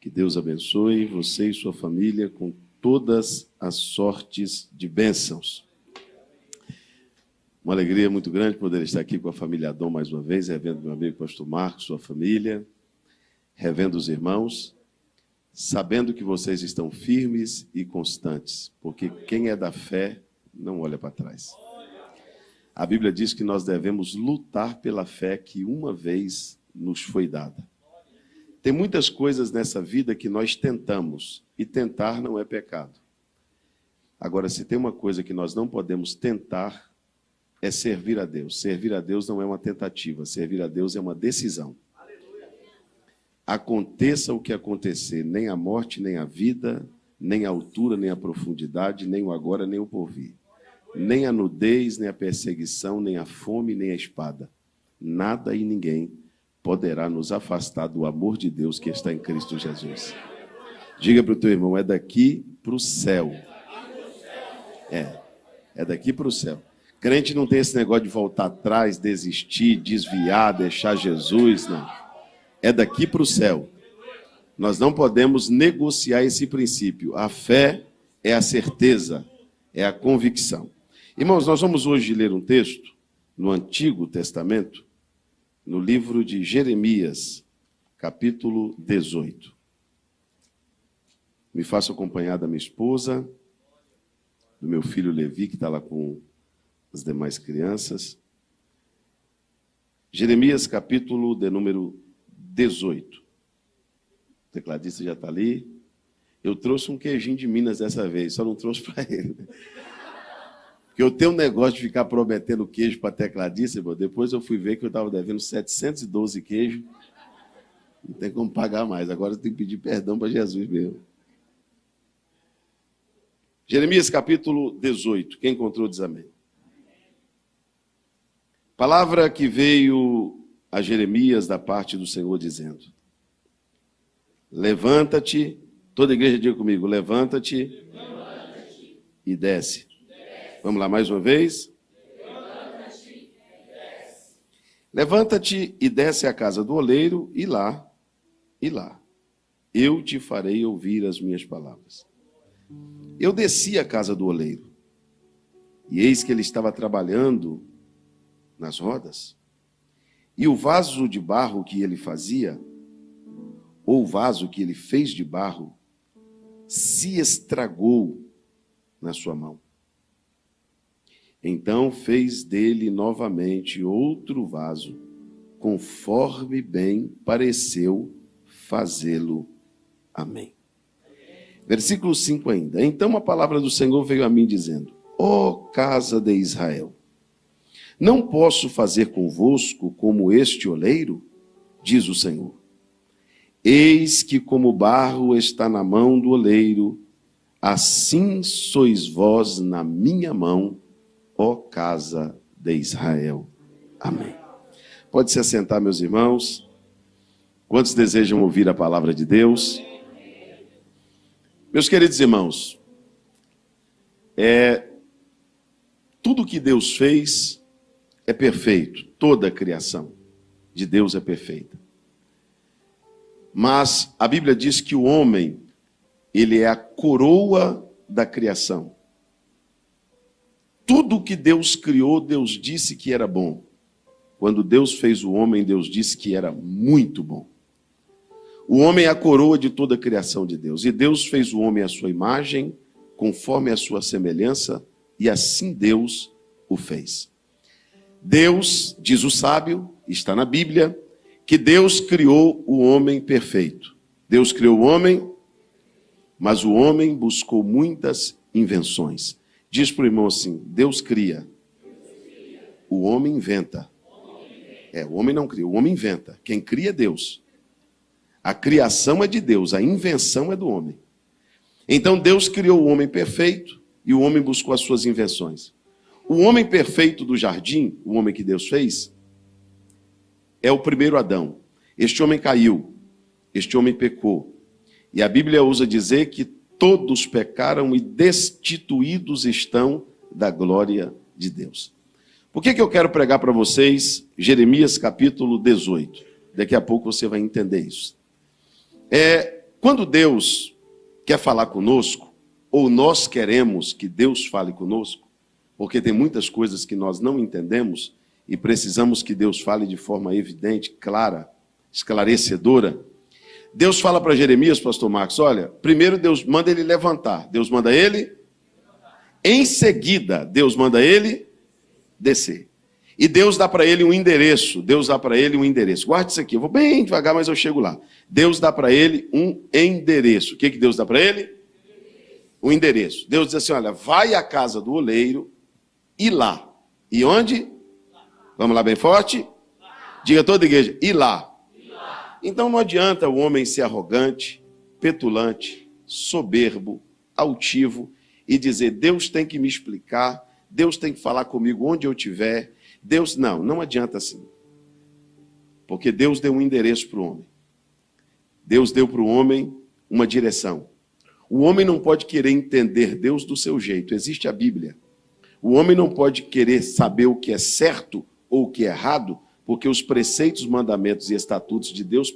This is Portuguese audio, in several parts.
Que Deus abençoe você e sua família com todas as sortes de bênçãos. Uma alegria muito grande poder estar aqui com a família Adom mais uma vez, revendo meu amigo pastor Marcos, sua família, revendo os irmãos, sabendo que vocês estão firmes e constantes, porque quem é da fé não olha para trás. A Bíblia diz que nós devemos lutar pela fé que uma vez nos foi dada. Tem muitas coisas nessa vida que nós tentamos, e tentar não é pecado. Agora, se tem uma coisa que nós não podemos tentar, é servir a Deus. Servir a Deus não é uma tentativa, servir a Deus é uma decisão. Aconteça o que acontecer, nem a morte, nem a vida, nem a altura, nem a profundidade, nem o agora, nem o porvir. Nem a nudez, nem a perseguição, nem a fome, nem a espada. Nada e ninguém poderá nos afastar do amor de Deus que está em Cristo Jesus. Diga para o teu irmão, é daqui para o céu. É daqui para o céu. Crente não tem esse negócio de voltar atrás, desistir, desviar, deixar Jesus, não. É daqui para o céu. Nós não podemos negociar esse princípio. A fé é a certeza, é a convicção. Irmãos, nós vamos hoje ler um texto no Antigo Testamento, no livro de Jeremias, capítulo 18. Me faço acompanhar da minha esposa, do meu filho Levi, que está lá com as demais crianças. Jeremias, capítulo de número 18. O tecladista já está ali. Eu trouxe um queijinho de Minas dessa vez, só não trouxe para ele. Porque eu tenho um negócio de ficar prometendo queijo para tecladista, irmão. Depois eu fui ver que eu estava devendo 712 queijos. Não tem como pagar mais. Agora eu tenho que pedir perdão para Jesus mesmo. Jeremias capítulo 18. Quem encontrou diz amém. Palavra que veio a Jeremias da parte do Senhor dizendo: levanta-te, toda a igreja diga comigo, levanta-te e desce. Vamos lá, mais uma vez. Levanta-te e desce à casa do oleiro, e lá, eu te farei ouvir as minhas palavras. Eu desci à casa do oleiro, e eis que ele estava trabalhando nas rodas, e o vaso de barro que ele fazia, ou o vaso que ele fez de barro, se estragou na sua mão. Então fez dele novamente outro vaso, conforme bem pareceu fazê-lo. Amém. Versículo 5 ainda. Então a palavra do Senhor veio a mim dizendo: ó casa de Israel, não posso fazer convosco como este oleiro, diz o Senhor. Eis que como barro está na mão do oleiro, assim sois vós na minha mão, ó casa de Israel. Amém. Pode se assentar, meus irmãos. Quantos desejam ouvir a palavra de Deus? Meus queridos irmãos, tudo que Deus fez é perfeito. Toda a criação de Deus é perfeita. Mas a Bíblia diz que o homem, ele é a coroa da criação. Tudo que Deus criou, Deus disse que era bom. Quando Deus fez o homem, Deus disse que era muito bom. O homem é a coroa de toda a criação de Deus. E Deus fez o homem à sua imagem, conforme a sua semelhança, e assim Deus o fez. Deus, diz o sábio, está na Bíblia, que Deus criou o homem perfeito. Deus criou o homem, mas o homem buscou muitas invenções. Diz para o irmão assim: Deus cria, o homem inventa. O homem não cria, o homem inventa. Quem cria é Deus. A criação é de Deus, a invenção é do homem. Então Deus criou o homem perfeito e o homem buscou as suas invenções. O homem perfeito do jardim, o homem que Deus fez, é o primeiro Adão. Este homem caiu, este homem pecou. E a Bíblia ousa dizer que todos pecaram e destituídos estão da glória de Deus. Por que eu quero pregar para vocês Jeremias capítulo 18? Daqui a pouco você vai entender isso. Quando Deus quer falar conosco, ou nós queremos que Deus fale conosco, porque tem muitas coisas que nós não entendemos e precisamos que Deus fale de forma evidente, clara, esclarecedora. Deus fala para Jeremias, pastor Marcos, olha, primeiro Deus manda ele levantar, Deus manda ele, em seguida Deus manda ele descer. E Deus dá para ele um endereço, Guarde isso aqui, eu vou bem devagar, mas eu chego lá. Deus dá para ele um endereço. O que Deus dá para ele? Um endereço. Deus diz assim, olha, vai à casa do oleiro e lá. E onde? Vamos lá bem forte? Diga toda a igreja, e lá. Então não adianta o homem ser arrogante, petulante, soberbo, altivo e dizer, Deus tem que me explicar, Deus tem que falar comigo onde eu estiver. Deus, não adianta assim. Porque Deus deu um endereço para o homem. Deus deu para o homem uma direção. O homem não pode querer entender Deus do seu jeito. Existe a Bíblia. O homem não pode querer saber o que é certo ou o que é errado, porque os preceitos, mandamentos e estatutos de Deus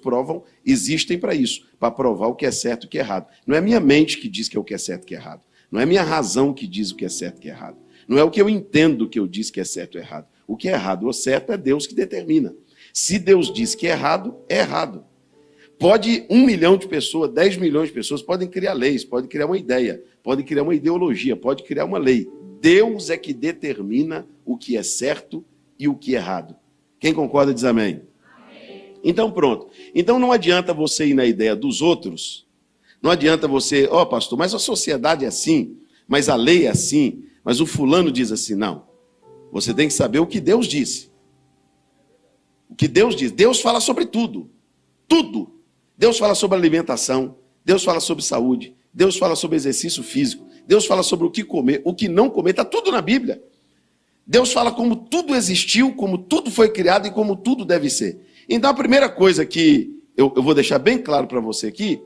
existem para isso, para provar o que é certo e o que é errado. Não é minha mente que diz que é o que é certo e o que é errado. Não é minha razão que diz o que é certo e o que é errado. Não é o que eu entendo que eu diz que é certo ou errado. O que é errado ou certo é Deus que determina. Se Deus diz que é errado, é errado. Pode 1 milhão de pessoas, 10 milhões de pessoas podem criar leis, podem criar uma ideia, podem criar uma ideologia, pode criar uma lei. Deus é que determina o que é certo e o que é errado. Quem concorda diz amém. Amém. Então pronto. Então não adianta você ir na ideia dos outros, não adianta você, pastor, mas a sociedade é assim, mas a lei é assim, mas o fulano diz assim, não. Você tem que saber o que Deus disse. O que Deus diz. Deus fala sobre tudo. Tudo. Deus fala sobre alimentação. Deus fala sobre saúde. Deus fala sobre exercício físico. Deus fala sobre o que comer, o que não comer. Está tudo na Bíblia. Deus fala como tudo existiu, como tudo foi criado e como tudo deve ser. Então a primeira coisa que eu vou deixar bem claro para você aqui,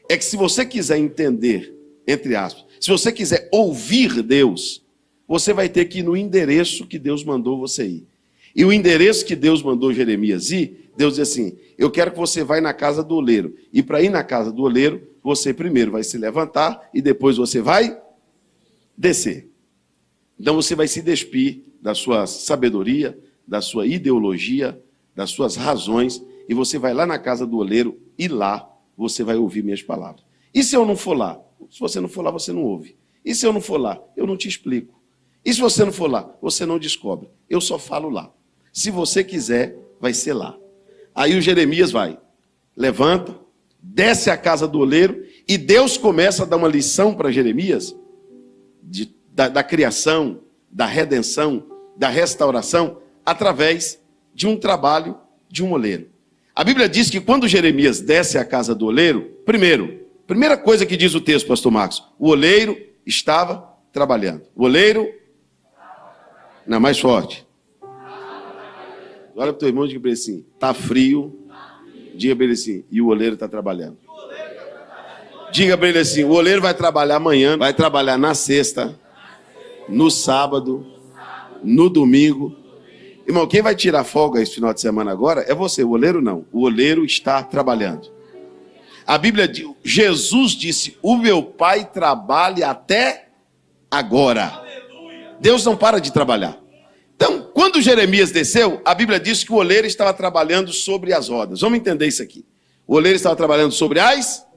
é que se você quiser entender, entre aspas, se você quiser ouvir Deus, você vai ter que ir no endereço que Deus mandou você ir. E o endereço que Deus mandou Jeremias ir, Deus diz assim, eu quero que você vá na casa do oleiro. E para ir na casa do oleiro, você primeiro vai se levantar e depois você vai descer. Então você vai se despir da sua sabedoria, da sua ideologia, das suas razões, e você vai lá na casa do oleiro e lá você vai ouvir minhas palavras. E se eu não for lá? Se você não for lá, você não ouve. E se eu não for lá? Eu não te explico. E se você não for lá? Você não descobre. Eu só falo lá. Se você quiser, vai ser lá. Aí o Jeremias vai, levanta, desce à casa do oleiro, e Deus começa a dar uma lição para Jeremias da criação, da redenção, da restauração, através de um trabalho de um oleiro. A Bíblia diz que quando Jeremias desce à casa do oleiro, primeira coisa que diz o texto, pastor Marcos, o oleiro estava trabalhando. O oleiro, não, mais forte. Olha para o teu irmão e diga para ele assim, está frio, diga para ele assim, e o oleiro está trabalhando. Diga para ele assim, o oleiro vai trabalhar amanhã, vai trabalhar na sexta, no sábado, no domingo. Irmão, quem vai tirar folga esse final de semana agora é você, o oleiro não. O oleiro está trabalhando. A Bíblia diz, Jesus disse, o meu Pai trabalha até agora. Deus não para de trabalhar. Então, quando Jeremias desceu, a Bíblia diz que o oleiro estava trabalhando sobre as rodas. Vamos entender isso aqui. O oleiro estava trabalhando sobre as...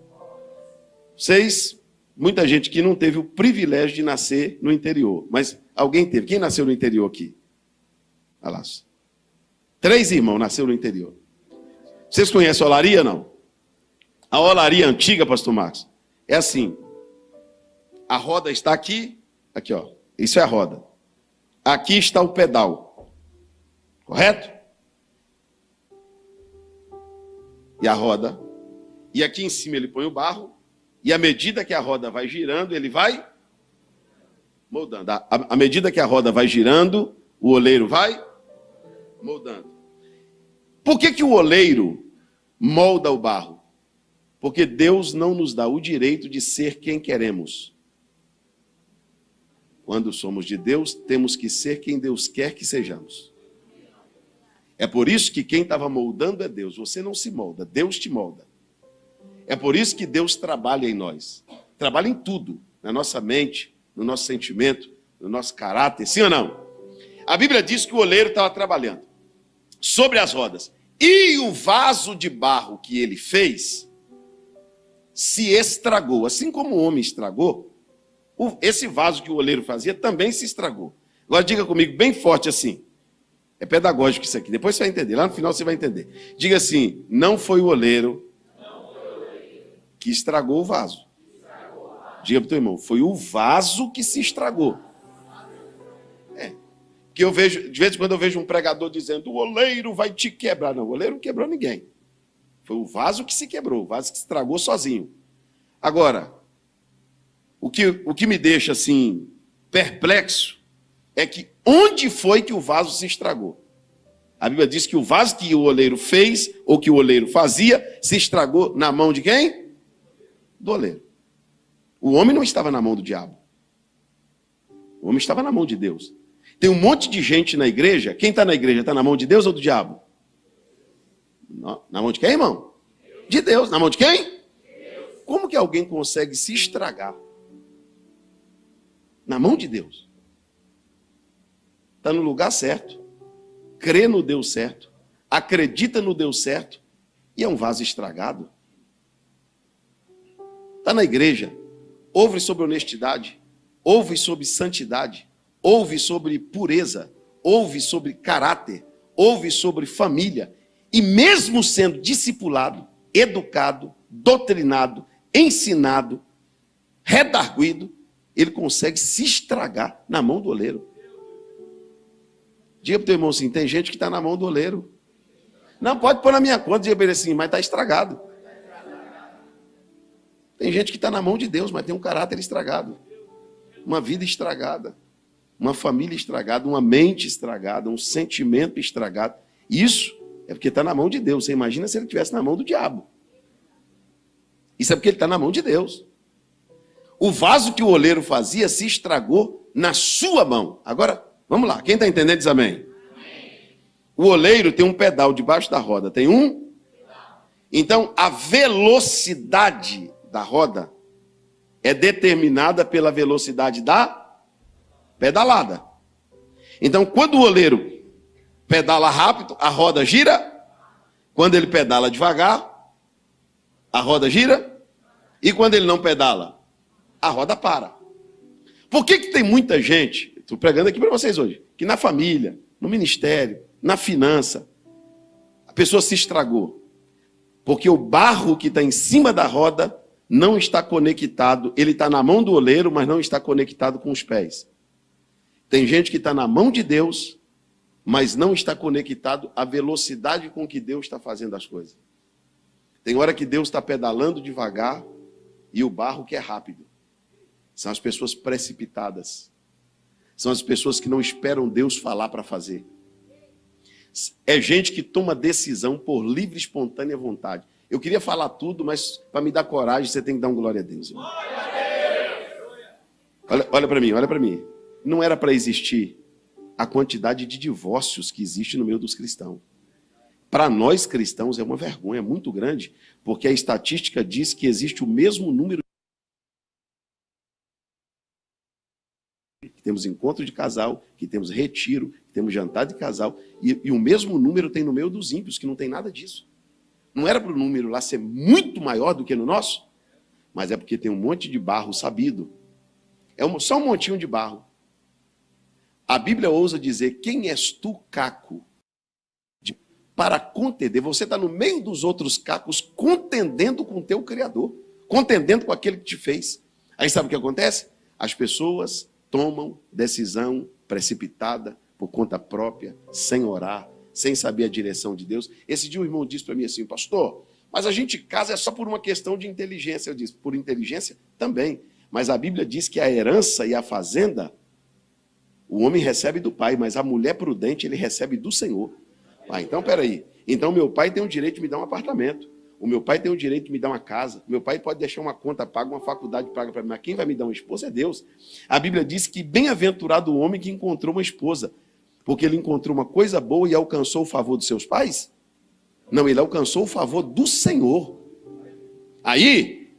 Muita gente que não teve o privilégio de nascer no interior. Mas alguém teve. Quem nasceu no interior aqui? Olha lá. 3 irmãos nasceram no interior. Vocês conhecem a olaria, não? A olaria antiga, pastor Marcos, é assim. A roda está aqui, ó. Isso é a roda. Aqui está o pedal. Correto? E a roda. E aqui em cima ele põe o barro. E à medida que a roda vai girando, ele vai moldando. À medida que a roda vai girando, o oleiro vai moldando. Por que o oleiro molda o barro? Porque Deus não nos dá o direito de ser quem queremos. Quando somos de Deus, temos que ser quem Deus quer que sejamos. É por isso que quem estava moldando é Deus. Você não se molda, Deus te molda. É por isso que Deus trabalha em nós. Trabalha em tudo, na nossa mente, no nosso sentimento, no nosso caráter, sim ou não? A Bíblia diz que o oleiro estava trabalhando sobre as rodas. E o vaso de barro que ele fez se estragou. Assim como o homem estragou, esse vaso que o oleiro fazia também se estragou. Agora diga comigo bem forte assim. É pedagógico isso aqui. Depois você vai entender. Lá no final você vai entender. Diga assim, não foi o oleiro que estragou o vaso. Diga para o teu irmão, foi o vaso que se estragou. Que eu vejo, de vez em quando eu vejo um pregador dizendo, o oleiro vai te quebrar. Não, o oleiro não quebrou ninguém. Foi o vaso que se quebrou, o vaso que se estragou sozinho. Agora, o que me deixa assim perplexo é que onde foi que o vaso se estragou? A Bíblia diz que o vaso que o oleiro fez, ou que o oleiro fazia, se estragou na mão de quem? Do oleiro. O homem não estava na mão do diabo. O homem estava na mão de Deus. Tem um monte de gente na igreja. Quem está na igreja está na mão de Deus ou do diabo? Na mão de quem, irmão? De Deus. Na mão de quem? Como que alguém consegue se estragar? Na mão de Deus. Está no lugar certo. Crê no Deus certo. Acredita no Deus certo. E é um vaso estragado. Está na igreja. Ouve sobre honestidade. Ouve sobre santidade. Ouve sobre pureza, ouve sobre caráter, ouve sobre família. E mesmo sendo discipulado, educado, doutrinado, ensinado, redarguido, ele consegue se estragar na mão do oleiro. Diga para o teu irmão assim, tem gente que está na mão do oleiro. Não, pode pôr na minha conta, diga para ele assim, mas está estragado. Tem gente que está na mão de Deus, mas tem um caráter estragado. Uma vida estragada. Uma família estragada, uma mente estragada, um sentimento estragado. Isso é porque está na mão de Deus. Você imagina se ele estivesse na mão do diabo. Isso é porque ele está na mão de Deus. O vaso que o oleiro fazia se estragou na sua mão. Agora, vamos lá. Quem está entendendo diz amém. O oleiro tem um pedal debaixo da roda. Tem um? Então, a velocidade da roda é determinada pela velocidade da pedalada. Então, quando o oleiro pedala rápido, a roda gira. Quando ele pedala devagar, a roda gira. E quando ele não pedala, a roda para. Por que tem muita gente, estou pregando aqui para vocês hoje, que na família, no ministério, na finança, a pessoa se estragou? Porque o barro que está em cima da roda não está conectado. Ele está na mão do oleiro, mas não está conectado com os pés. Tem gente que está na mão de Deus, mas não está conectado à velocidade com que Deus está fazendo as coisas. Tem hora que Deus está pedalando devagar e o barro que é rápido. São as pessoas precipitadas. São as pessoas que não esperam Deus falar para fazer. É gente que toma decisão por livre e espontânea vontade. Eu queria falar tudo, mas para me dar coragem, você tem que dar um glória a Deus. Olha para mim, olha para mim. Não era para existir a quantidade de divórcios que existe no meio dos cristãos. Para nós cristãos é uma vergonha muito grande, porque a estatística diz que existe o mesmo número. Que temos encontro de casal, que temos retiro, que temos jantar de casal, e o mesmo número tem no meio dos ímpios, que não tem nada disso. Não era para o número lá ser muito maior do que no nosso, mas é porque tem um monte de barro sabido. Só um montinho de barro. A Bíblia ousa dizer, quem és tu, caco? Para contender, você está no meio dos outros cacos, contendendo com o teu Criador, contendendo com aquele que te fez. Aí sabe o que acontece? As pessoas tomam decisão precipitada, por conta própria, sem orar, sem saber a direção de Deus. Esse dia o irmão disse para mim assim, pastor, mas a gente casa é só por uma questão de inteligência. Eu disse, por inteligência também. Mas a Bíblia diz que a herança e a fazenda, o homem recebe do pai, mas a mulher prudente ele recebe do Senhor. Ah, então peraí. Então meu pai tem o direito de me dar um apartamento. O meu pai tem o direito de me dar uma casa. O meu pai pode deixar uma conta paga, uma faculdade paga para mim. Mas quem vai me dar uma esposa é Deus. A Bíblia diz que bem-aventurado o homem que encontrou uma esposa, porque ele encontrou uma coisa boa e alcançou o favor dos seus pais? Não, ele alcançou o favor do Senhor. Aí,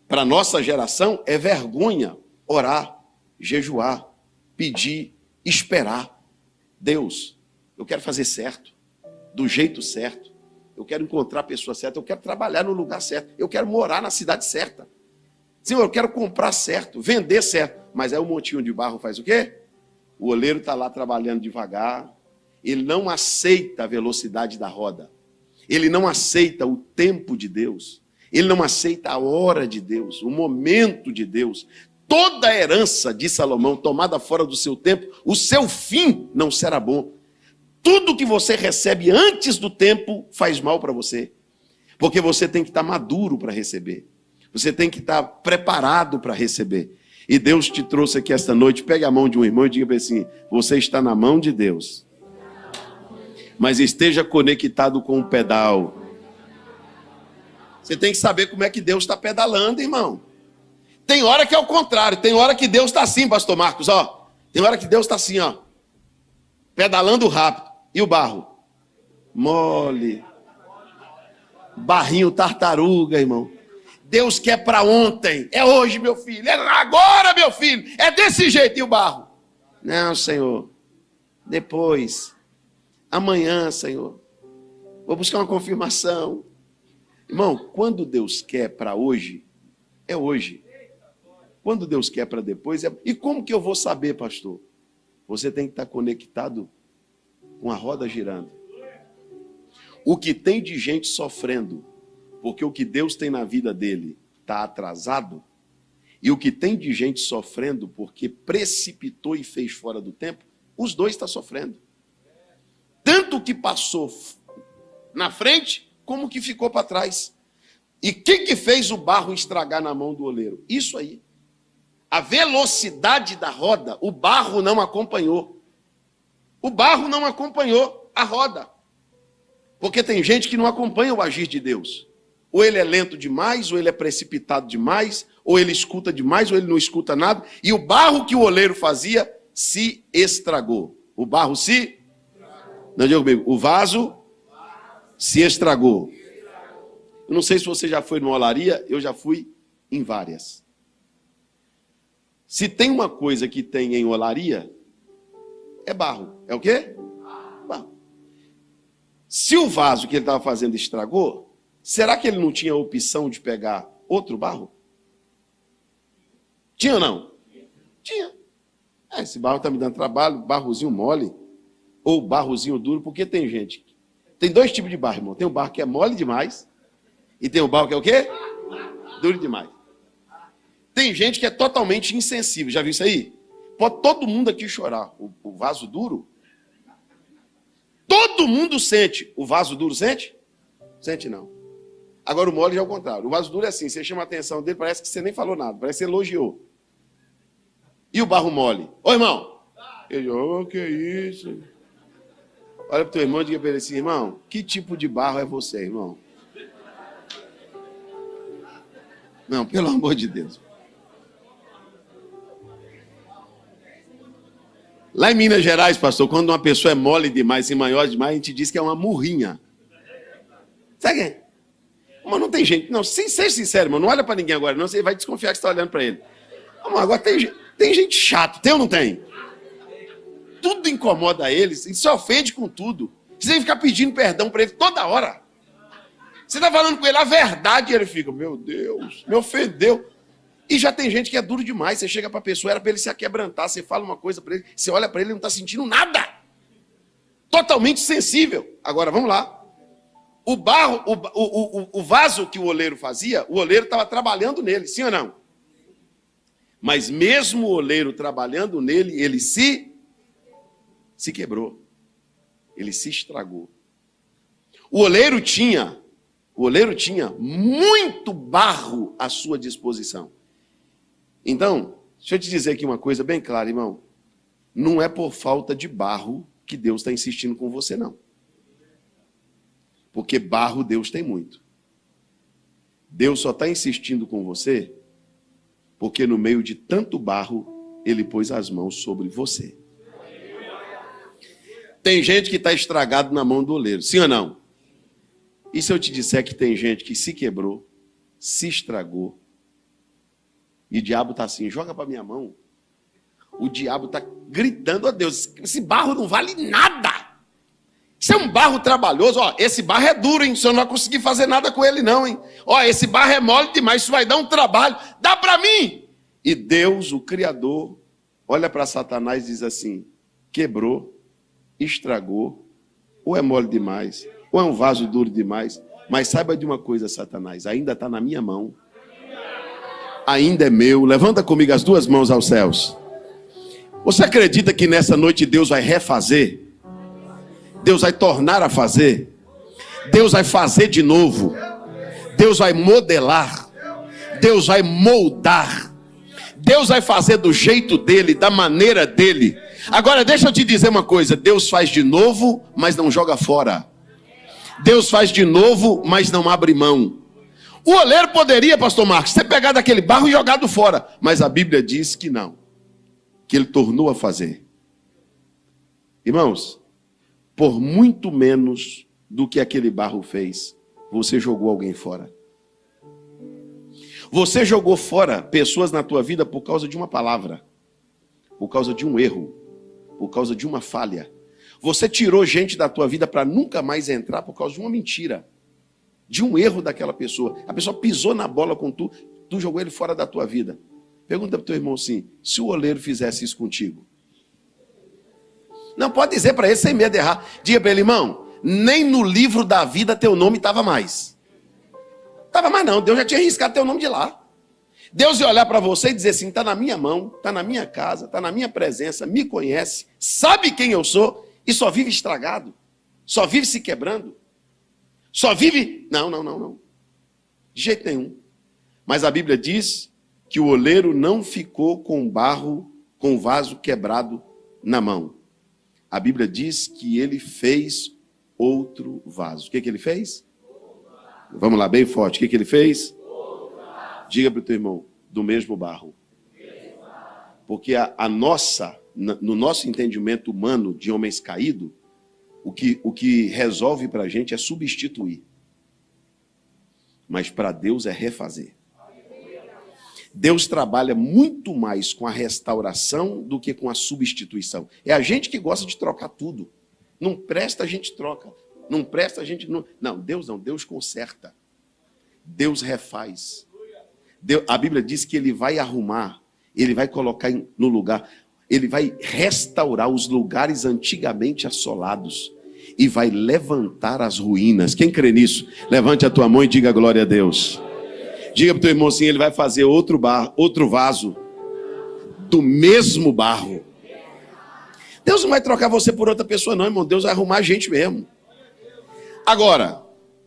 para a nossa geração, é vergonha orar, jejuar, pedir, esperar. Deus, eu quero fazer certo, do jeito certo. Eu quero encontrar a pessoa certa, eu quero trabalhar no lugar certo, eu quero morar na cidade certa. Senhor, eu quero comprar certo, vender certo. Mas aí o montinho de barro faz o quê? O oleiro está lá trabalhando devagar, ele não aceita a velocidade da roda, ele não aceita o tempo de Deus, ele não aceita a hora de Deus, o momento de Deus. Toda a herança de Salomão, tomada fora do seu tempo, o seu fim não será bom. Tudo que você recebe antes do tempo faz mal para você, porque você tem que estar maduro para receber, você tem que estar preparado para receber. E Deus te trouxe aqui esta noite. Pegue a mão de um irmão e diga para ele assim: você está na mão de Deus, mas esteja conectado com o pedal. Você tem que saber como é que Deus está pedalando, irmão. Tem hora que é o contrário, tem hora que Deus está assim, pastor Marcos, ó. Tem hora que Deus está assim, ó, pedalando rápido. E o barro? Mole. Barrinho tartaruga, irmão. Deus quer para ontem. É hoje, meu filho. É agora, meu filho. É desse jeito. E o barro? Não, Senhor. Depois. Amanhã, Senhor. Vou buscar uma confirmação. Irmão, quando Deus quer para hoje, é hoje. Quando Deus quer para depois, é... E como que eu vou saber, pastor? Você tem que estar conectado com a roda girando. O que tem de gente sofrendo, porque o que Deus tem na vida dele está atrasado, e o que tem de gente sofrendo porque precipitou e fez fora do tempo, os dois estão sofrendo. Tanto o que passou na frente, como o que ficou para trás. E o que fez o barro estragar na mão do oleiro? Isso aí. A velocidade da roda, o barro não acompanhou. O barro não acompanhou a roda. Porque tem gente que não acompanha o agir de Deus. Ou ele é lento demais, ou ele é precipitado demais, ou ele escuta demais, ou ele não escuta nada. E o barro que o oleiro fazia se estragou. O barro se... Não, diga comigo. O vaso se estragou. Eu não sei se você já foi numa olaria, eu já fui em várias. Se tem uma coisa que tem em olaria, é barro. É o quê? Barro. Se o vaso que ele estava fazendo estragou, será que ele não tinha a opção de pegar outro barro? Tinha ou não? Tinha. Esse barro está me dando trabalho, barrozinho mole, ou barrozinho duro, porque tem gente. Tem dois tipos de barro, irmão. Tem um barro que é mole demais, e tem um barro que é o quê? Duro demais. Tem gente que é totalmente insensível. Já viu isso aí? Pode todo mundo aqui chorar. O vaso duro, todo mundo sente. O vaso duro sente? Sente não. Agora o mole já é o contrário. O vaso duro é assim, você chama a atenção dele, parece que você nem falou nada, parece que você elogiou. E o barro mole? Ô irmão! Ele, que isso? Olha para o teu irmão e diga para ele assim: irmão, que tipo de barro é você, irmão? Não, pelo amor de Deus. Lá em Minas Gerais, pastor, quando uma pessoa é mole demais e maior demais, a gente diz que é uma murrinha. Sabe quem? Mas não tem gente. Não, seja sincero, irmão, não olha para ninguém agora, não, você vai desconfiar que você está olhando para ele. Mas agora tem gente chata, tem ou não tem? Tudo incomoda eles, e se ofende com tudo. Você tem que ficar pedindo perdão para ele toda hora. Você está falando com ele a verdade e ele fica: meu Deus, me ofendeu. E já tem gente que é duro demais. Você chega para a pessoa, era para ele se aquebrantar, você fala uma coisa para ele, você olha para ele e não está sentindo nada. Totalmente sensível. Agora, vamos lá. O barro, o vaso que o oleiro fazia, o oleiro estava trabalhando nele, sim ou não? Mas mesmo o oleiro trabalhando nele, ele se quebrou. Ele se estragou. O oleiro tinha muito barro à sua disposição. Então, deixa eu te dizer aqui uma coisa bem clara, irmão. Não é por falta de barro que Deus está insistindo com você, não. Porque barro Deus tem muito. Deus só está insistindo com você porque no meio de tanto barro, Ele pôs as mãos sobre você. Tem gente que está estragado na mão do oleiro, sim ou não? E se eu te disser que tem gente que se quebrou, se estragou. E o diabo está assim, joga para minha mão. O diabo está gritando a Deus, esse barro não vale nada. Isso é um barro trabalhoso, ó, esse barro é duro, hein? O senhor não vai conseguir fazer nada com ele não, hein? Ó, esse barro é mole demais, isso vai dar um trabalho, dá para mim. E Deus, o Criador, olha para Satanás e diz assim, quebrou, estragou, ou é mole demais, ou é um vaso duro demais. Mas saiba de uma coisa, Satanás, ainda está na minha mão. Ainda é meu. Levanta comigo as duas mãos aos céus. Você acredita que nessa noite Deus vai refazer? Deus vai tornar a fazer? Deus vai fazer de novo? Deus vai modelar? Deus vai moldar? Deus vai fazer do jeito dele, da maneira dele. Agora deixa eu te dizer uma coisa, Deus faz de novo, mas não joga fora. Deus faz de novo, mas não abre mão. O oleiro poderia, pastor Marcos, ter pegado aquele barro e jogado fora, mas a Bíblia diz que não, que ele tornou a fazer. Irmãos, por muito menos do que aquele barro fez, você jogou alguém fora. Você jogou fora pessoas na tua vida por causa de uma palavra, por causa de um erro, por causa de uma falha. Você tirou gente da tua vida para nunca mais entrar por causa de uma mentira, de um erro daquela pessoa. A pessoa pisou na bola com tu jogou ele fora da tua vida. Pergunta para o teu irmão assim, se o oleiro fizesse isso contigo? Não, pode dizer para ele sem medo de errar. Diga para ele, irmão, nem no livro da vida teu nome estava mais. Estava mais não, Deus já tinha arriscado teu nome de lá. Deus ia olhar para você e dizer assim, está na minha mão, está na minha casa, está na minha presença, me conhece, sabe quem eu sou e só vive estragado, só vive se quebrando, só vive... Não. De jeito nenhum. Mas a Bíblia diz que o oleiro não ficou com barro, com o vaso quebrado na mão. A Bíblia diz que ele fez outro vaso. O que ele fez? Vamos lá, bem forte. O que ele fez? Diga para o teu irmão, do mesmo barro. Porque no nosso entendimento humano de homens caídos, o que resolve para a gente é substituir. Mas para Deus é refazer. Deus trabalha muito mais com a restauração do que com a substituição. É a gente que gosta de trocar tudo. Não presta, a gente troca. Não presta, a gente não... Não, Deus conserta. Deus refaz. A Bíblia diz que ele vai arrumar, ele vai colocar no lugar, ele vai restaurar os lugares antigamente assolados e vai levantar as ruínas. Quem crê nisso? Levante a tua mão e diga glória a Deus. Diga para o teu irmão assim, ele vai fazer outro vaso do mesmo barro. Deus não vai trocar você por outra pessoa não, irmão. Deus vai arrumar a gente mesmo. Agora,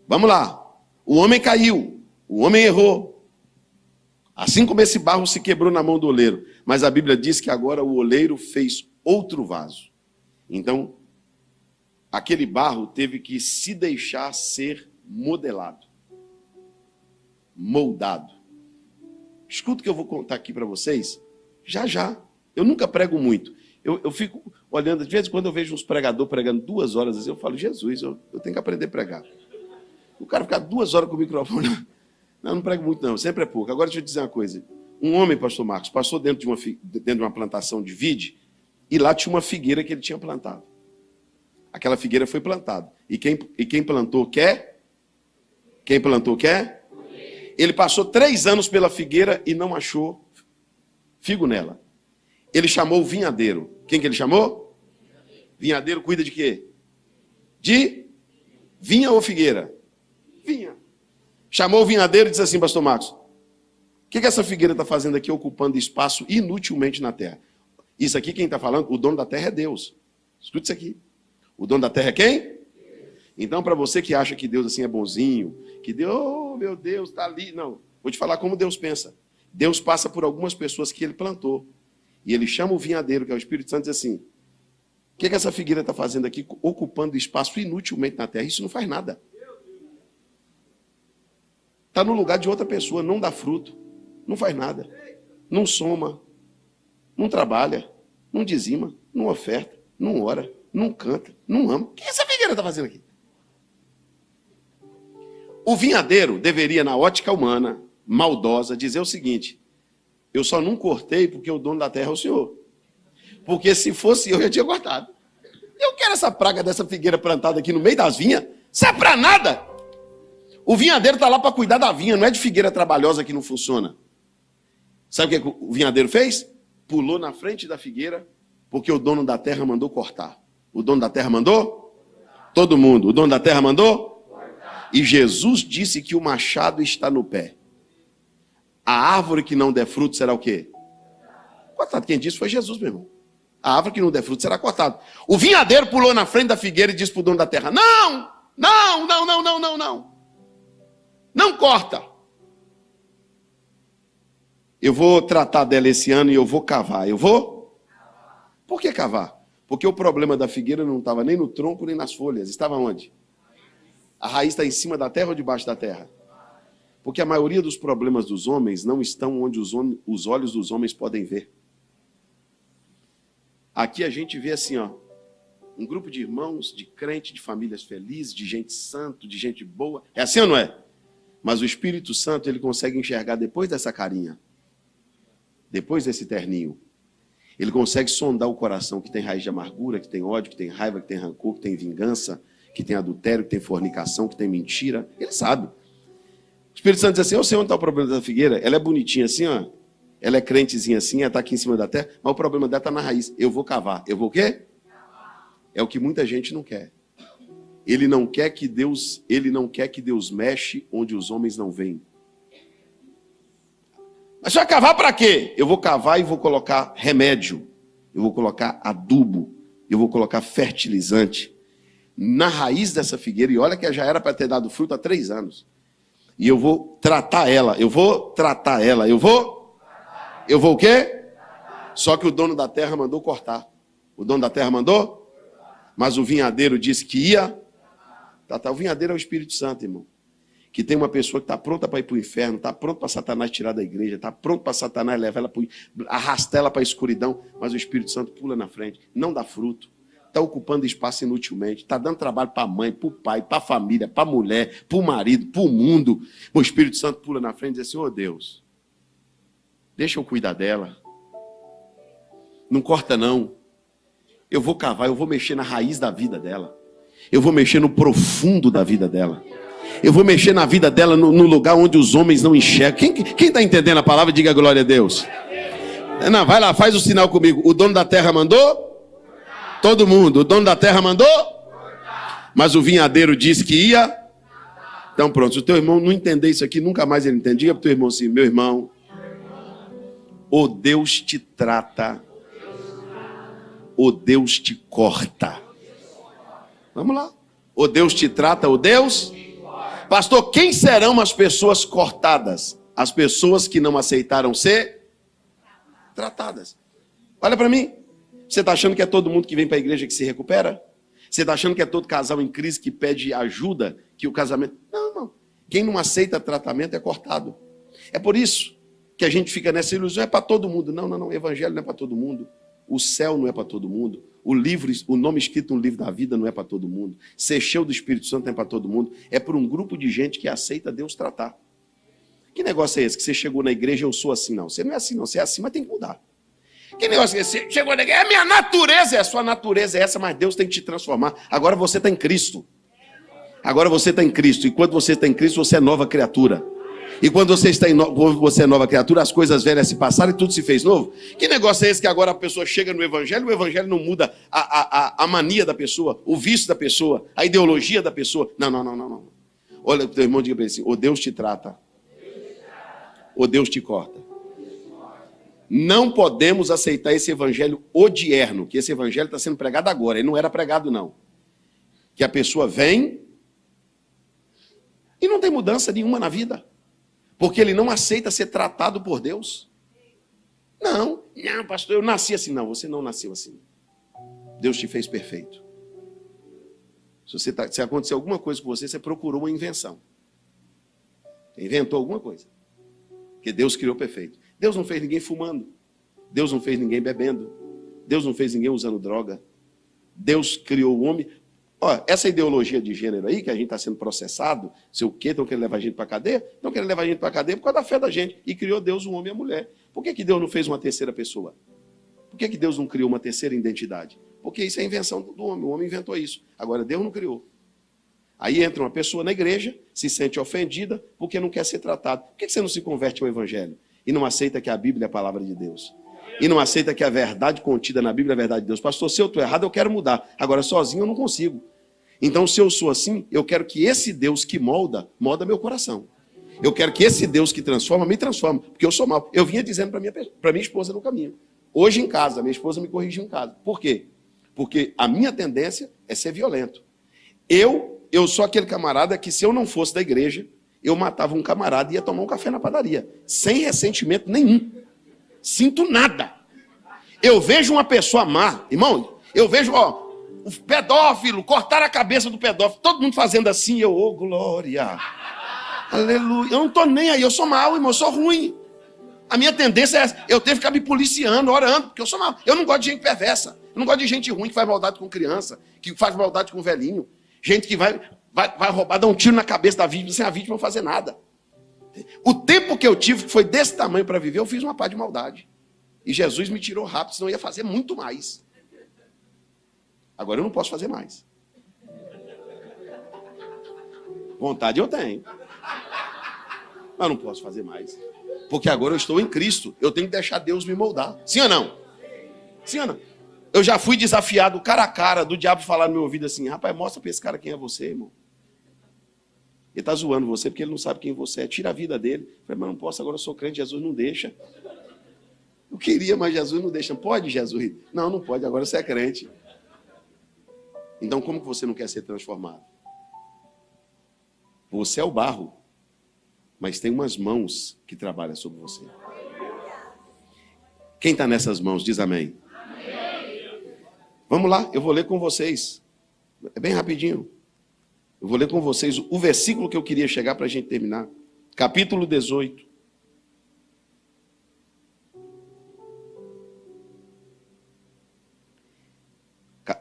vamos lá. O homem caiu, o homem errou. Assim como esse barro se quebrou na mão do oleiro. Mas a Bíblia diz que agora o oleiro fez outro vaso. Então, aquele barro teve que se deixar ser modelado. Moldado. Escuta o que eu vou contar aqui para vocês. Já. Eu nunca prego muito. Eu fico olhando, de vez em quando eu vejo uns pregadores pregando 2 horas, assim, eu falo, Jesus, eu tenho que aprender a pregar. O cara ficar 2 horas com o microfone... Não prego muito não, sempre é pouco. Agora deixa eu dizer uma coisa. Um homem, pastor Marcos, passou dentro de uma plantação de vide e lá tinha uma figueira que ele tinha plantado. Aquela figueira foi plantada. E quem plantou quer? Quem plantou quer? Ele passou 3 anos pela figueira e não achou figo nela. Ele chamou o vinhadeiro. Quem que ele chamou? Vinhadeiro cuida de quê? De vinha ou figueira? Vinha. Chamou o vinhadeiro e disse assim, pastor Marcos, o que essa figueira está fazendo aqui ocupando espaço inutilmente na terra? Isso aqui quem está falando? O dono da terra é Deus. Escute isso aqui. O dono da terra é quem? Então, para você que acha que Deus assim é bonzinho, que Deus, oh, meu Deus, está ali. Não, vou te falar como Deus pensa. Deus passa por algumas pessoas que ele plantou. E ele chama o vinhadeiro, que é o Espírito Santo, e diz assim, o que essa figueira está fazendo aqui ocupando espaço inutilmente na terra? Isso não faz nada. Está no lugar de outra pessoa, não dá fruto, não faz nada, não soma, não trabalha, não dizima, não oferta, não ora, não canta, não ama. O que essa figueira está fazendo aqui? O vinhadeiro deveria, na ótica humana, maldosa, dizer o seguinte: eu só não cortei porque o dono da terra é o Senhor. Porque se fosse eu já tinha cortado. Eu quero essa praga dessa figueira plantada aqui no meio das vinhas. Isso é para nada. O vinhadeiro está lá para cuidar da vinha, não é de figueira trabalhosa que não funciona. Sabe o que o vinhadeiro fez? Pulou na frente da figueira, porque o dono da terra mandou cortar. O dono da terra mandou? Todo mundo. O dono da terra mandou? E Jesus disse que o machado está no pé. A árvore que não der fruto será o quê? Cortado. Quem disse foi Jesus, meu irmão. A árvore que não der fruto será cortada. O vinhadeiro pulou na frente da figueira e disse para o dono da terra: não, não, não, não, não, não, não. Não corta. Eu vou tratar dela esse ano e eu vou cavar. Eu vou? Por que cavar? Porque o problema da figueira não estava nem no tronco nem nas folhas. Estava onde? A raiz está em cima da terra ou debaixo da terra? Porque a maioria dos problemas dos homens não estão onde os olhos dos homens podem ver. Aqui a gente vê assim, ó, um grupo de irmãos, de crentes, de famílias felizes, de gente santa, de gente boa. É assim ou não é? Mas o Espírito Santo, ele consegue enxergar depois dessa carinha, depois desse terninho. Ele consegue sondar o coração que tem raiz de amargura, que tem ódio, que tem raiva, que tem rancor, que tem vingança, que tem adultério, que tem fornicação, que tem mentira. Ele sabe. O Espírito Santo diz assim: eu sei onde está o problema da figueira. Ela é bonitinha assim, ó. Ela é crentezinha assim, ela está aqui em cima da terra, mas o problema dela está na raiz. Eu vou cavar. Eu vou o quê? É o que muita gente não quer. Ele não quer que Deus mexe onde os homens não veem. Mas você vai cavar para quê? Eu vou cavar e vou colocar remédio. Eu vou colocar adubo. Eu vou colocar fertilizante na raiz dessa figueira. E olha que já era para ter dado fruto há 3 anos. E eu vou tratar ela. Eu vou o quê? Só que o dono da terra mandou cortar. O dono da terra mandou? Mas o vinhadeiro disse que ia. O vinhadeiro é o Espírito Santo, irmão. Que tem uma pessoa que está pronta para ir para o inferno, está pronta para Satanás tirar da igreja, está pronto para Satanás levar ela arrastar ela para a escuridão, mas o Espírito Santo pula na frente, não dá fruto, está ocupando espaço inutilmente, está dando trabalho para a mãe, para o pai, para a família, para a mulher, para o marido, para o mundo. O Espírito Santo pula na frente e diz assim: ô Deus, deixa eu cuidar dela. Não corta não. Eu vou cavar, eu vou mexer na raiz da vida dela. Eu vou mexer no profundo da vida dela. Eu vou mexer na vida dela no lugar onde os homens não enxergam. Quem está entendendo a palavra, diga glória a Deus. Não, vai lá, faz o sinal comigo. O dono da terra mandou? Todo mundo. O dono da terra mandou? Mas o vinhadeiro disse que ia. Então pronto, se o teu irmão não entender isso aqui, nunca mais ele entende. Diga para o teu irmão assim: meu irmão, ou Deus te trata, ou Deus te corta. Vamos lá. Ou Deus te trata, ou Deus... Pastor, quem serão as pessoas cortadas? As pessoas que não aceitaram ser tratadas. Olha para mim. Você está achando que é todo mundo que vem para a igreja que se recupera? Você está achando que é todo casal em crise que pede ajuda, que o casamento... Não, não. Quem não aceita tratamento é cortado. É por isso que a gente fica nessa ilusão. É para todo mundo. Não, não, não. O evangelho não é para todo mundo. O céu não é para todo mundo. O nome escrito no livro da vida não é para todo mundo. Ser cheio do Espírito Santo não é para todo mundo. É para um grupo de gente que aceita Deus tratar. Que negócio é esse? Que você chegou na igreja, eu sou assim. Não, você não é assim não. Você é assim, mas tem que mudar. Que negócio é esse? Você chegou na igreja, é a minha natureza. É a sua natureza é essa, mas Deus tem que te transformar. Agora você está em Cristo. Agora você está em Cristo. E quando você está em Cristo, você é nova criatura. E quando você você é nova criatura, as coisas velhas se passaram e tudo se fez novo. Que negócio é esse que agora a pessoa chega no evangelho, o evangelho não muda a mania da pessoa, o vício da pessoa, a ideologia da pessoa. Não, não, não, não, não. Olha o teu irmão, diga para ele assim: ou Deus te trata, ou Deus te corta. Não podemos aceitar esse evangelho odierno, que esse evangelho está sendo pregado agora, ele não era pregado não. Que a pessoa vem e não tem mudança nenhuma na vida. Porque ele não aceita ser tratado por Deus. Não, pastor, eu nasci assim. Não, você não nasceu assim. Deus te fez perfeito. Se acontecer alguma coisa com você, você procurou uma invenção. Você inventou alguma coisa. Porque Deus criou perfeito. Deus não fez ninguém fumando. Deus não fez ninguém bebendo. Deus não fez ninguém usando droga. Deus criou o homem. Ó, essa ideologia de gênero aí, que a gente está sendo processado, sei o quê, estão querendo levar a gente para a cadeia? Estão querendo levar a gente para a cadeia por causa da fé da gente. E criou Deus o homem e a mulher. Por que Deus não fez uma terceira pessoa? Por que Deus não criou uma terceira identidade? Porque isso é invenção do homem. O homem inventou isso. Agora, Deus não criou. Aí entra uma pessoa na igreja, se sente ofendida, porque não quer ser tratado. Por que você não se converte ao evangelho? E não aceita que a Bíblia é a palavra de Deus? E não aceita que a verdade contida na Bíblia é a verdade de Deus? Pastor, se eu estou errado, eu quero mudar. Agora, sozinho eu não consigo. Então, se eu sou assim, eu quero que esse Deus que molda meu coração. Eu quero que esse Deus que transforma, me transforme. Porque eu sou mau. Eu vinha dizendo para minha esposa no caminho. Hoje em casa, minha esposa me corrigiu em casa. Por quê? Porque a minha tendência é ser violento. Eu sou aquele camarada que, se eu não fosse da igreja, eu matava um camarada e ia tomar um café na padaria. Sem ressentimento nenhum. Sinto nada. Eu vejo uma pessoa má, irmão, eu vejo, o pedófilo, cortar a cabeça do pedófilo, todo mundo fazendo assim, glória. Aleluia. Eu não estou nem aí, eu sou mau, irmão, eu sou ruim. A minha tendência é essa. Eu tenho que ficar me policiando, orando, porque eu sou mau. Eu não gosto de gente perversa. Eu não gosto de gente ruim que faz maldade com criança, que faz maldade com velhinho. Gente que vai roubar, dar um tiro na cabeça da vítima sem a vítima fazer nada. O tempo que eu tive, que foi desse tamanho para viver, eu fiz uma pá de maldade. E Jesus me tirou rápido, senão eu ia fazer muito mais. Agora eu não posso fazer mais. Vontade eu tenho. Mas não posso fazer mais. Porque agora eu estou em Cristo. Eu tenho que deixar Deus me moldar. Sim ou não? Sim ou não? Eu já fui desafiado cara a cara do diabo falar no meu ouvido assim: rapaz, mostra para esse cara quem é você, irmão. Ele está zoando você porque ele não sabe quem você é. Tira a vida dele. Eu falei, mas não posso, agora eu sou crente, Jesus não deixa. Eu queria, mas Jesus não deixa. Pode, Jesus? Não, não pode, agora você é crente. Então como que você não quer ser transformado? Você é o barro, mas tem umas mãos que trabalham sobre você. Quem está nessas mãos, diz amém. Vamos lá, eu vou ler com vocês. É bem rapidinho. Eu vou ler com vocês o versículo que eu queria chegar para a gente terminar. Capítulo 18.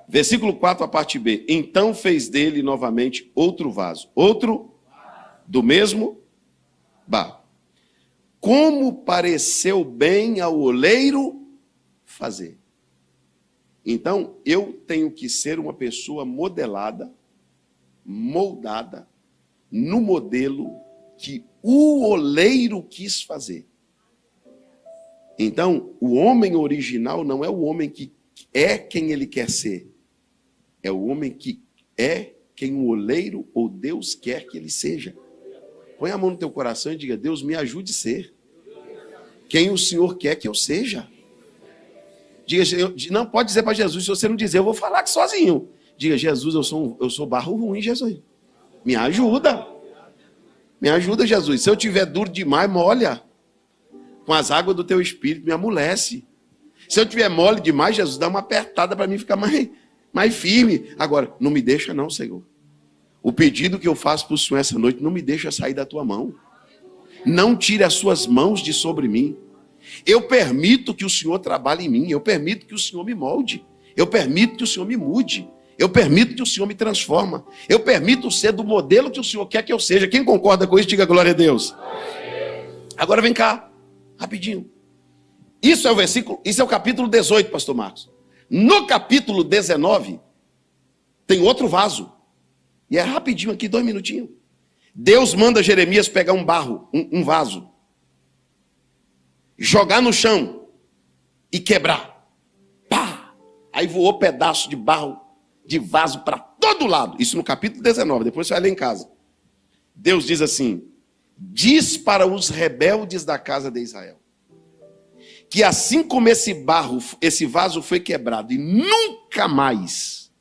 Versículo 4, a parte B. Então fez dele novamente outro vaso. Outro do mesmo barro. Como pareceu bem ao oleiro fazer. Então, eu tenho que ser uma pessoa modelada, moldada, no modelo que o oleiro quis fazer. Então, o homem original não é o homem que é quem ele quer ser. É o homem que é quem o oleiro ou Deus quer que ele seja. Põe a mão no teu coração e diga: Deus, me ajude a ser quem o Senhor quer que eu seja. Diga, não pode dizer para Jesus, se você não dizer, eu vou falar aqui sozinho. Diga: Jesus, eu sou barro ruim, Jesus. Me ajuda. Me ajuda, Jesus. Se eu tiver duro demais, molha. Com as águas do teu espírito, me amolece. Se eu tiver mole demais, Jesus, dá uma apertada para mim ficar mais firme. Agora, não me deixa não, Senhor. O pedido que eu faço para o Senhor essa noite, não me deixa sair da tua mão. Não tire as suas mãos de sobre mim. Eu permito que o Senhor trabalhe em mim. Eu permito que o Senhor me molde. Eu permito que o Senhor me mude. Eu permito que o Senhor me transforme. Eu permito ser do modelo que o Senhor quer que eu seja. Quem concorda com isso, diga glória a Deus. Agora vem cá, rapidinho. Isso é o versículo, isso é o capítulo 18, pastor Marcos. No capítulo 19, tem outro vaso. E é rapidinho aqui, 2 minutinhos. Deus manda Jeremias pegar um barro, um vaso, jogar no chão e quebrar. Pá! Aí voou pedaço de barro, de vaso para todo lado. Isso no capítulo 19, depois você vai ler em casa. Deus diz assim: diz para os rebeldes da casa de Israel, que assim como esse vaso foi quebrado e nunca mais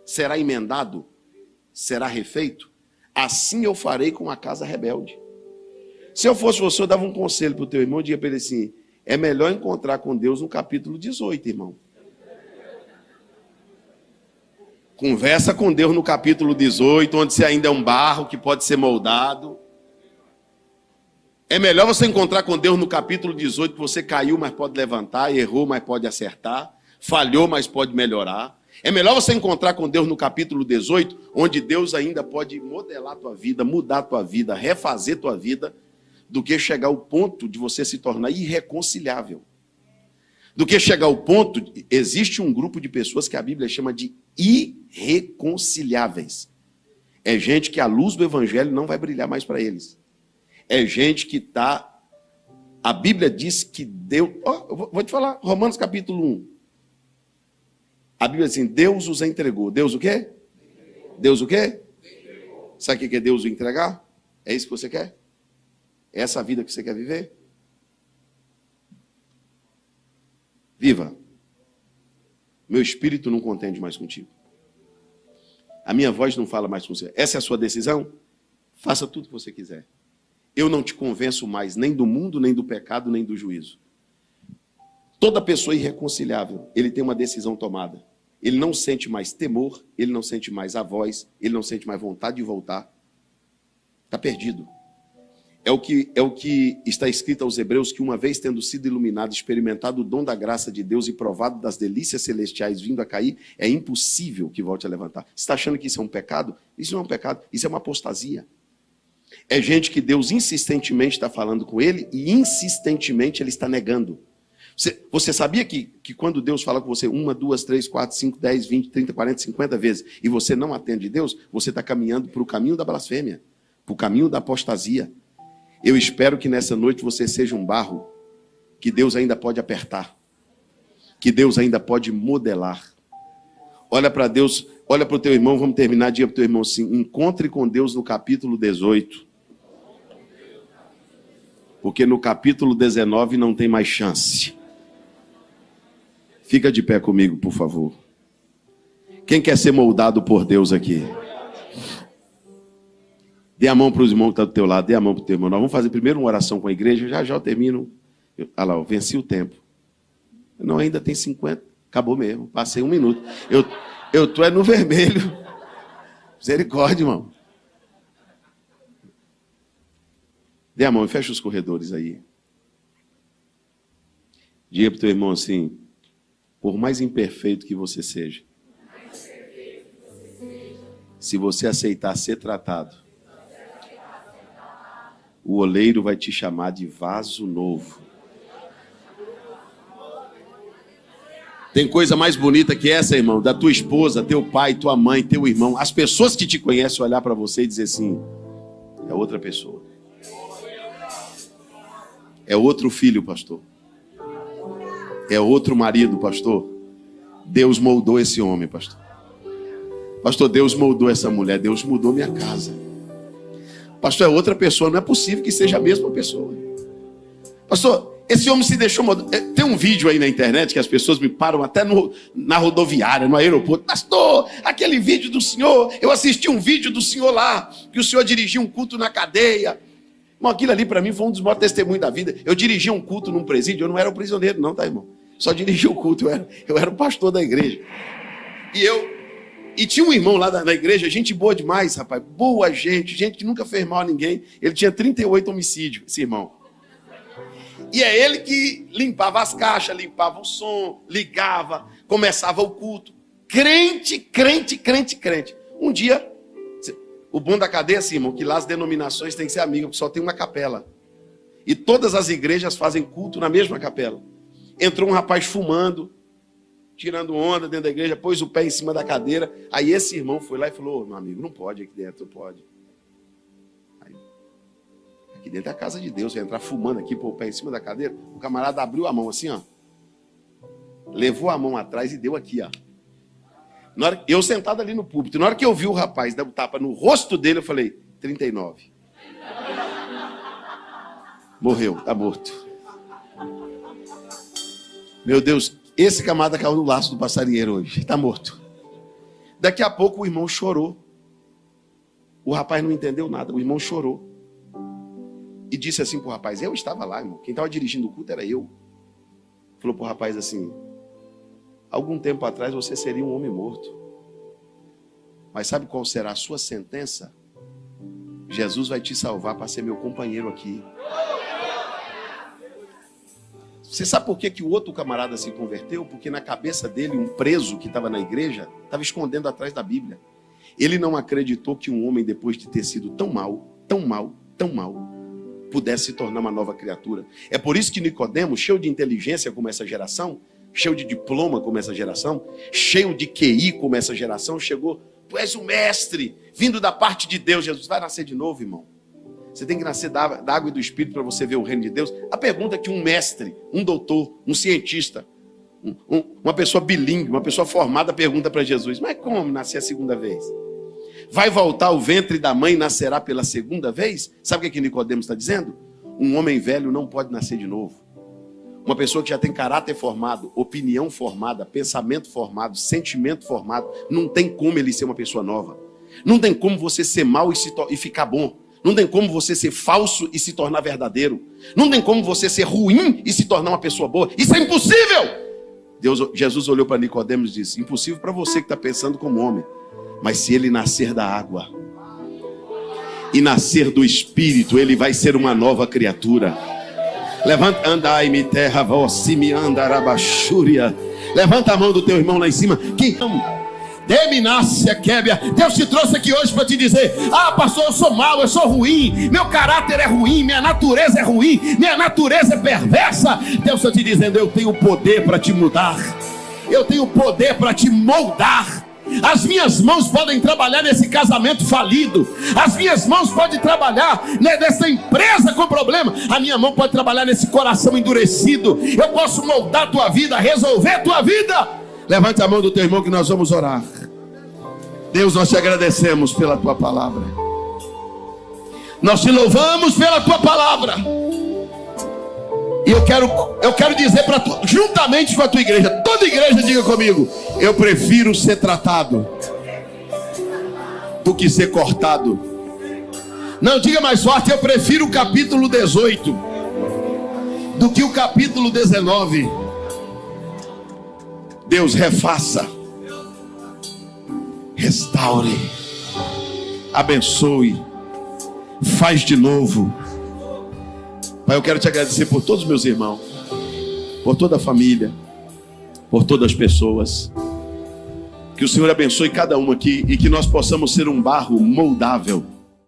será emendado, será refeito, assim eu farei com a casa rebelde. Se eu fosse você, eu dava um conselho para o teu irmão, eu diria para ele assim: é melhor encontrar com Deus no capítulo 18, irmão. Conversa com Deus no capítulo 18, onde você ainda é um barro que pode ser moldado. É melhor você encontrar com Deus no capítulo 18, que você caiu, mas pode levantar, errou, mas pode acertar, falhou, mas pode melhorar. É melhor você encontrar com Deus no capítulo 18, onde Deus ainda pode modelar a tua vida, mudar a tua vida, refazer a tua vida, do que chegar ao ponto de você se tornar irreconciliável. Do que chegar ao ponto, existe um grupo de pessoas que a Bíblia chama de irreconciliáveis. É gente que a luz do evangelho não vai brilhar mais para eles. É gente que está... A Bíblia diz que Deus... eu vou te falar, Romanos capítulo 1. A Bíblia diz assim, Deus os entregou. Deus o quê? Deus o quê? Sabe o que é Deus o entregar? É isso que você quer? É essa a vida que você quer viver? Viva. Meu espírito não contende mais contigo. A minha voz não fala mais com você. Essa é a sua decisão? Faça tudo o que você quiser. Eu não te convenço mais nem do mundo, nem do pecado, nem do juízo. Toda pessoa irreconciliável, ele tem uma decisão tomada. Ele não sente mais temor, ele não sente mais a voz, ele não sente mais vontade de voltar. Está perdido. É o que está escrito aos Hebreus, que uma vez tendo sido iluminado, experimentado o dom da graça de Deus e provado das delícias celestiais vindo a cair, é impossível que volte a levantar. Você está achando que isso é um pecado? Isso não é um pecado, isso é uma apostasia. É gente que Deus insistentemente está falando com ele e insistentemente ele está negando. Você sabia que quando Deus fala com você 1, 2, 3, 4, 5, 10, 20, 30, 40, 50 vezes e você não atende Deus, você está caminhando para o caminho da blasfêmia, para o caminho da apostasia. Eu espero que nessa noite você seja um barro que Deus ainda pode apertar, que Deus ainda pode modelar. Olha para Deus, olha para o teu irmão, vamos terminar, diga para o teu irmão assim, encontre com Deus no capítulo 18. Porque no capítulo 19 não tem mais chance. Fica de pé comigo, por favor. Quem quer ser moldado por Deus aqui? Dê a mão para os irmãos que estão do teu lado, dê a mão para o teu irmão. Nós vamos fazer primeiro uma oração com a igreja, já eu termino. Olha lá, eu venci o tempo. Não, ainda tem 50. Acabou mesmo, passei 1 minuto. Eu tô no vermelho. Misericórdia, irmão. Dê a mão e fecha os corredores aí. Diga para o teu irmão assim, por mais imperfeito que você seja, se você aceitar ser tratado, o oleiro vai te chamar de vaso novo. Tem coisa mais bonita que essa, irmão, da tua esposa, teu pai, tua mãe, teu irmão, as pessoas que te conhecem olhar para você e dizer assim, é outra pessoa. É outro filho, pastor. É outro marido, pastor. Deus moldou esse homem, pastor. Pastor, Deus moldou essa mulher. Deus mudou minha casa. Pastor, é outra pessoa. Não é possível que seja a mesma pessoa. Pastor, esse homem se deixou moldar. Tem um vídeo aí na internet que as pessoas me param até na rodoviária, no aeroporto. Pastor, aquele vídeo do senhor. Eu assisti um vídeo do senhor lá, que o senhor dirigia um culto na cadeia. Irmão, aquilo ali para mim foi um dos maiores testemunhos da vida. Eu dirigia um culto num presídio, eu não era um prisioneiro não, tá, irmão? Só dirigia o culto, eu era o pastor da igreja. E tinha um irmão lá na igreja, gente boa demais, rapaz. Boa gente que nunca fez mal a ninguém. Ele tinha 38 homicídios, esse irmão. E é ele que limpava as caixas, limpava o som, ligava, começava o culto. Crente. Um dia... O bom da cadeia é assim, irmão, que lá as denominações têm que ser amigas, porque só tem uma capela. E todas as igrejas fazem culto na mesma capela. Entrou um rapaz fumando, tirando onda dentro da igreja, pôs o pé em cima da cadeira. Aí esse irmão foi lá e falou, meu amigo, não pode aqui dentro, não pode. Aí, aqui dentro é a casa de Deus, vai entrar fumando aqui, pôr o pé em cima da cadeira. O camarada abriu a mão assim, ó. Levou a mão atrás e deu aqui, ó. Eu sentado ali no púlpito, na hora que eu vi o rapaz dar um tapa no rosto dele, eu falei, 39. Morreu, tá morto. Meu Deus, esse camarada caiu no laço do passarinheiro hoje, tá morto. Daqui a pouco o irmão chorou. O rapaz não entendeu nada, o irmão chorou. E disse assim pro rapaz, eu estava lá, irmão, quem estava dirigindo o culto era eu. Falou pro rapaz assim, algum tempo atrás você seria um homem morto. Mas sabe qual será a sua sentença? Jesus vai te salvar para ser meu companheiro aqui. Você sabe por que o outro camarada se converteu? Porque na cabeça dele, um preso que estava na igreja, estava escondendo atrás da Bíblia. Ele não acreditou que um homem, depois de ter sido tão mal, pudesse se tornar uma nova criatura. É por isso que Nicodemo, cheio de inteligência como essa geração, cheio de diploma como essa geração, cheio de QI como essa geração, chegou: tu és o mestre, vindo da parte de Deus. Jesus, vai nascer de novo, irmão. Você tem que nascer da água e do Espírito para você ver o reino de Deus. A pergunta que um mestre, um doutor, um cientista, uma pessoa bilíngue, uma pessoa formada pergunta para Jesus: mas como nascer a segunda vez? Vai voltar ao ventre da mãe e nascerá pela segunda vez? Sabe o que Nicodemo está dizendo? Um homem velho não pode nascer de novo. Uma pessoa que já tem caráter formado, opinião formada, pensamento formado, sentimento formado, não tem como ele ser uma pessoa nova. Não tem como você ser mau e ficar bom. Não tem como você ser falso e se tornar verdadeiro. Não tem como você ser ruim e se tornar uma pessoa boa. Isso é impossível! Jesus olhou para Nicodemo e disse: impossível para você que está pensando como homem. Mas se ele nascer da água e nascer do Espírito, ele vai ser uma nova criatura. Levanta, andai-me terra, vossimi andarabachúria. Levanta a mão do teu irmão lá em cima. Que Deminácia Québia. Deus te trouxe aqui hoje para te dizer: ah, pastor, eu sou mau, eu sou ruim, meu caráter é ruim, minha natureza é ruim, minha natureza é perversa. Deus está te dizendo: eu tenho poder para te mudar, eu tenho poder para te moldar. As minhas mãos podem trabalhar nesse casamento falido. As minhas mãos podem trabalhar nessa empresa com problema. A minha mão pode trabalhar nesse coração endurecido. Eu posso moldar a tua vida, resolver a tua vida. Levante a mão do teu irmão que nós vamos orar. Deus, nós te agradecemos pela tua palavra. Nós te louvamos pela tua palavra. E eu quero dizer para tu, juntamente com a tua igreja, toda igreja diga comigo: eu prefiro ser tratado do que ser cortado. Não, diga mais forte: eu prefiro o capítulo 18 do que o capítulo 19. Deus, refaça, restaure, abençoe, faz de novo. Pai, eu quero te agradecer por todos os meus irmãos, por toda a família, por todas as pessoas. Que o Senhor abençoe cada um aqui e que nós possamos ser um barro moldável